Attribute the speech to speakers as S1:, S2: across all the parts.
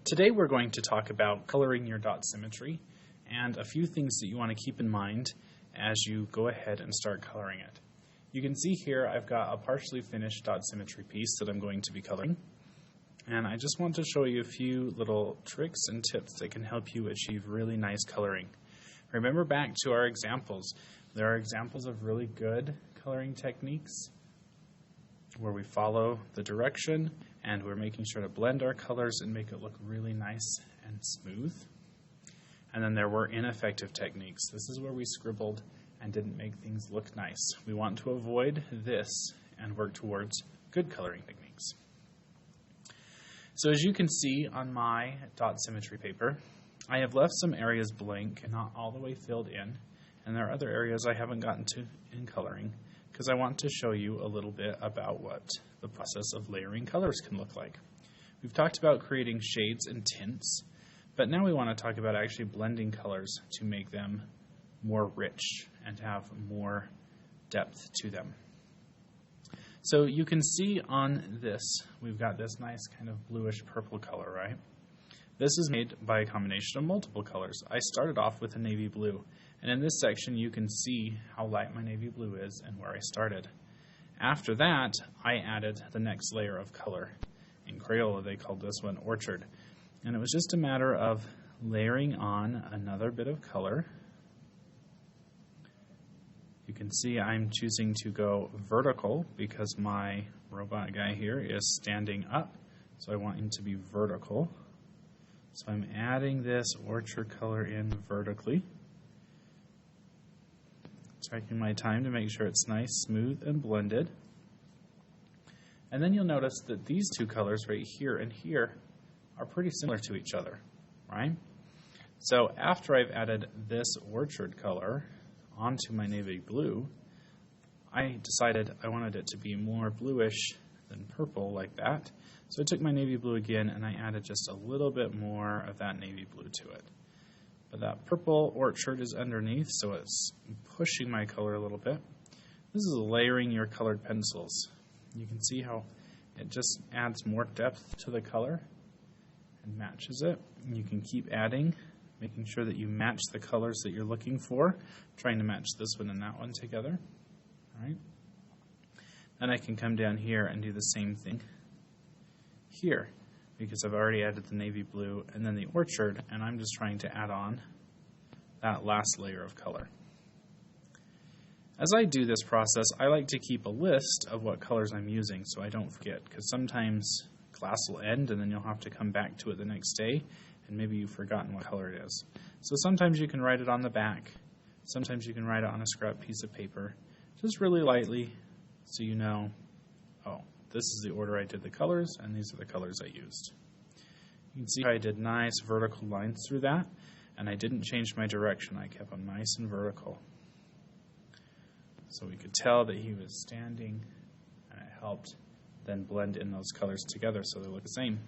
S1: Today we're going to talk about coloring your dot symmetry and a few things that you want to keep in mind as you go ahead and start coloring it. You can see here I've got a partially finished dot symmetry piece that I'm going to be coloring, and I just want to show you a few little tricks and tips that can help you achieve really nice coloring. Remember back to our examples. There are examples of really good coloring techniques where we follow the direction and we're making sure to blend our colors and make it look really nice and smooth. And then there were ineffective techniques. This is where we scribbled and didn't make things look nice. We want to avoid this and work towards good coloring techniques. So as you can see on my dot symmetry paper, I have left some areas blank and not all the way filled in, and there are other areas I haven't gotten to in coloring because I want to show you a little bit about what the process of layering colors can look like. We've talked about creating shades and tints, but now we want to talk about actually blending colors to make them more rich and have more depth to them. So you can see on this, we've got this nice kind of bluish purple color, right? This is made by a combination of multiple colors. I started off with a navy blue, and in this section you can see how light my navy blue is and where I started. After that, I added the next layer of color. In Crayola, they called this one Orchard. And it was just a matter of layering on another bit of color. You can see I'm choosing to go vertical because my robot guy here is standing up, so I want him to be vertical. So I'm adding this orchard color in vertically. Taking my time to make sure it's nice, smooth, and blended. And then you'll notice that these two colors right here and here are pretty similar to each other, right? So after I've added this orchard color onto my navy blue, I decided I wanted it to be more bluish than purple like that. So I took my navy blue again and I added just a little bit more of that navy blue to it. But that purple orchard is underneath, so it's pushing my color a little bit. This is layering your colored pencils. You can see how it just adds more depth to the color and matches it. And you can keep adding, making sure that you match the colors that you're looking for, trying to match this one and that one together. All right. Then I can come down here and do the same thing here, because I've already added the navy blue and then the orchard, and I'm just trying to add on that last layer of color. As I do this process, I like to keep a list of what colors I'm using so I don't forget, because sometimes class will end and then you'll have to come back to it the next day and maybe you've forgotten what color it is. So sometimes you can write it on the back, sometimes you can write it on a scrap piece of paper, just really lightly so you know, oh, this is the order I did the colors, and these are the colors I used. You can see how I did nice vertical lines through that, and I didn't change my direction. I kept them nice and vertical. So we could tell that he was standing, and it helped then blend in those colors together so they look the same.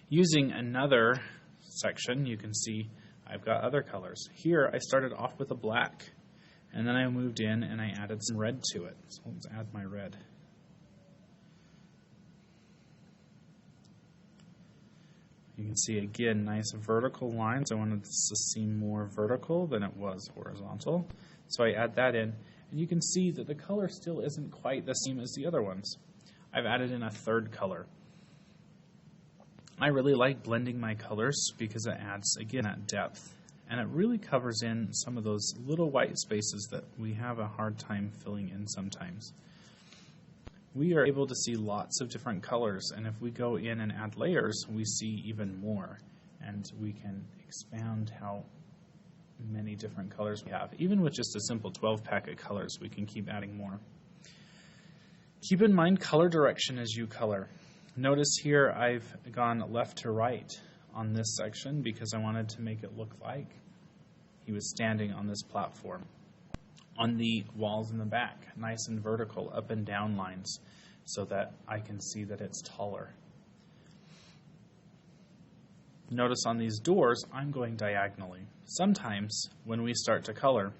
S1: Using another section, you can see I've got other colors. Here I started off with a black, and then I moved in and I added some red to it. So let's add my red. You can see, again, nice vertical lines. I wanted this to seem more vertical than it was horizontal. So I add that in, and you can see that the color still isn't quite the same as the other ones. I've added in a third color. I really like blending my colors because it adds, again, that depth. And it really covers in some of those little white spaces that we have a hard time filling in sometimes. We are able to see lots of different colors, and if we go in and add layers, we see even more, and we can expand how many different colors we have. Even with just a simple 12-pack of colors, we can keep adding more. Keep in mind color direction as you color. Notice here I've gone left to right on this section because I wanted to make it look like he was standing on this platform. On the walls in the back, nice and vertical, up and down lines, so that I can see that it's taller. Notice on these doors, I'm going diagonally. Sometimes, when we start to color,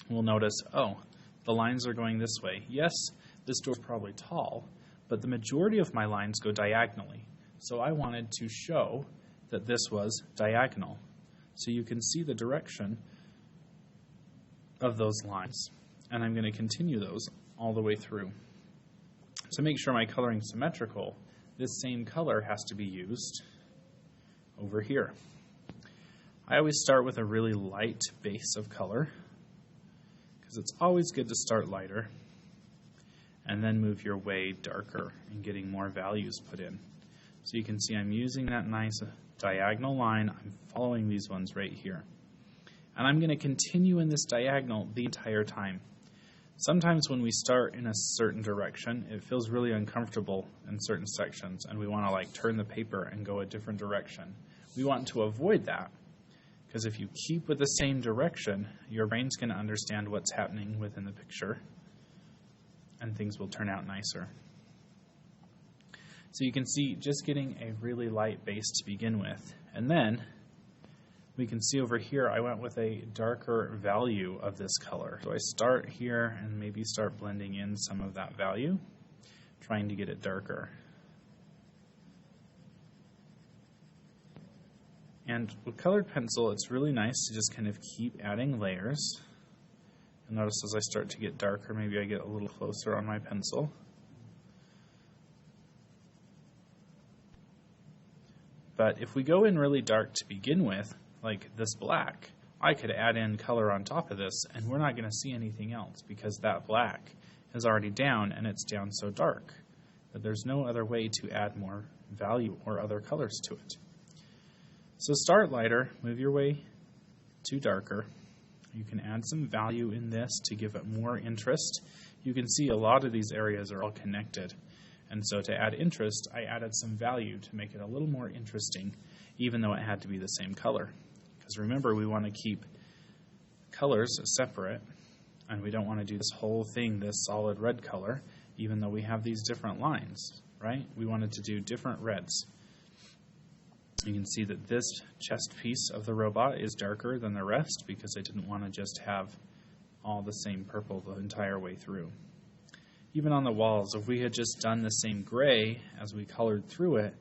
S1: we'll notice, oh, the lines are going this way. Yes, this door is probably tall, but the majority of my lines go diagonally. So I wanted to show that this was diagonal. So you can see the direction of those lines. And I'm going to continue those all the way through. To make sure my coloring is symmetrical, this same color has to be used over here. I always start with a really light base of color because it's always good to start lighter and then move your way darker and getting more values put in. So you can see I'm using that nice diagonal line. I'm following these ones right here. And I'm going to continue in this diagonal the entire time. Sometimes when we start in a certain direction, it feels really uncomfortable in certain sections and we want to like turn the paper and go a different direction. We want to avoid that. Because if you keep with the same direction, your brain's going to understand what's happening within the picture, and things will turn out nicer. So you can see just getting a really light base to begin with. And then we can see over here I went with a darker value of this color. So I start here and maybe start blending in some of that value, trying to get it darker. And with colored pencil, it's really nice to just kind of keep adding layers. And notice as I start to get darker, maybe I get a little closer on my pencil. But if we go in really dark to begin with, like this black, I could add in color on top of this, and we're not going to see anything else because that black is already down, and it's down so dark that there's no other way to add more value or other colors to it. So start lighter, move your way to darker. You can add some value in this to give it more interest. You can see a lot of these areas are all connected. And so to add interest, I added some value to make it a little more interesting, even though it had to be the same color. Because remember, we want to keep colors separate, and we don't want to do this whole thing, this solid red color, even though we have these different lines, right? We wanted to do different reds. You can see that this chest piece of the robot is darker than the rest because I didn't want to just have all the same purple the entire way through. Even on the walls, if we had just done the same gray as we colored through it,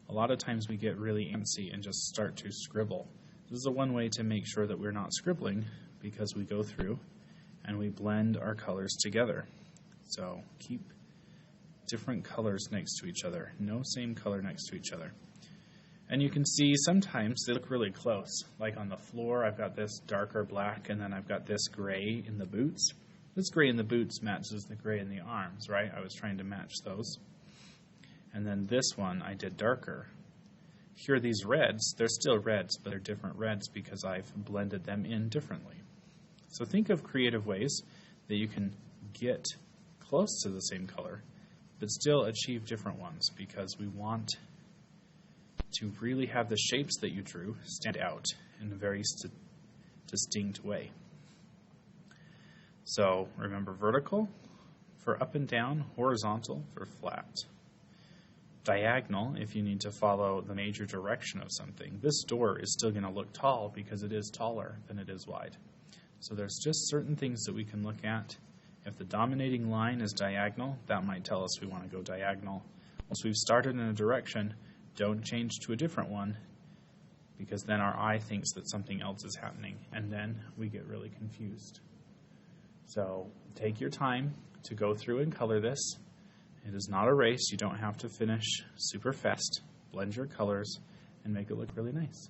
S1: a lot of times we get really antsy and just start to scribble. This is the one way to make sure that we're not scribbling because we go through and we blend our colors together. So keep different colors next to each other, no same color next to each other. And you can see sometimes they look really close. Like on the floor, I've got this darker black, and then I've got this gray in the boots. This gray in the boots matches the gray in the arms, right? I was trying to match those. And then this one I did darker. Here these reds, they're still reds, but they're different reds because I've blended them in differently. So think of creative ways that you can get close to the same color, but still achieve different ones because we want to really have the shapes that you drew stand out in a very distinct way. So remember vertical for up and down, horizontal for flat. Diagonal if you need to follow the major direction of something. This door is still going to look tall because it is taller than it is wide. So there's just certain things that we can look at. If the dominating line is diagonal, that might tell us we want to go diagonal. Once we've started in a direction, don't change to a different one because then our eye thinks that something else is happening and then we get really confused. So take your time to go through and color this. It is not a race. You don't have to finish super fast. Blend your colors and make it look really nice.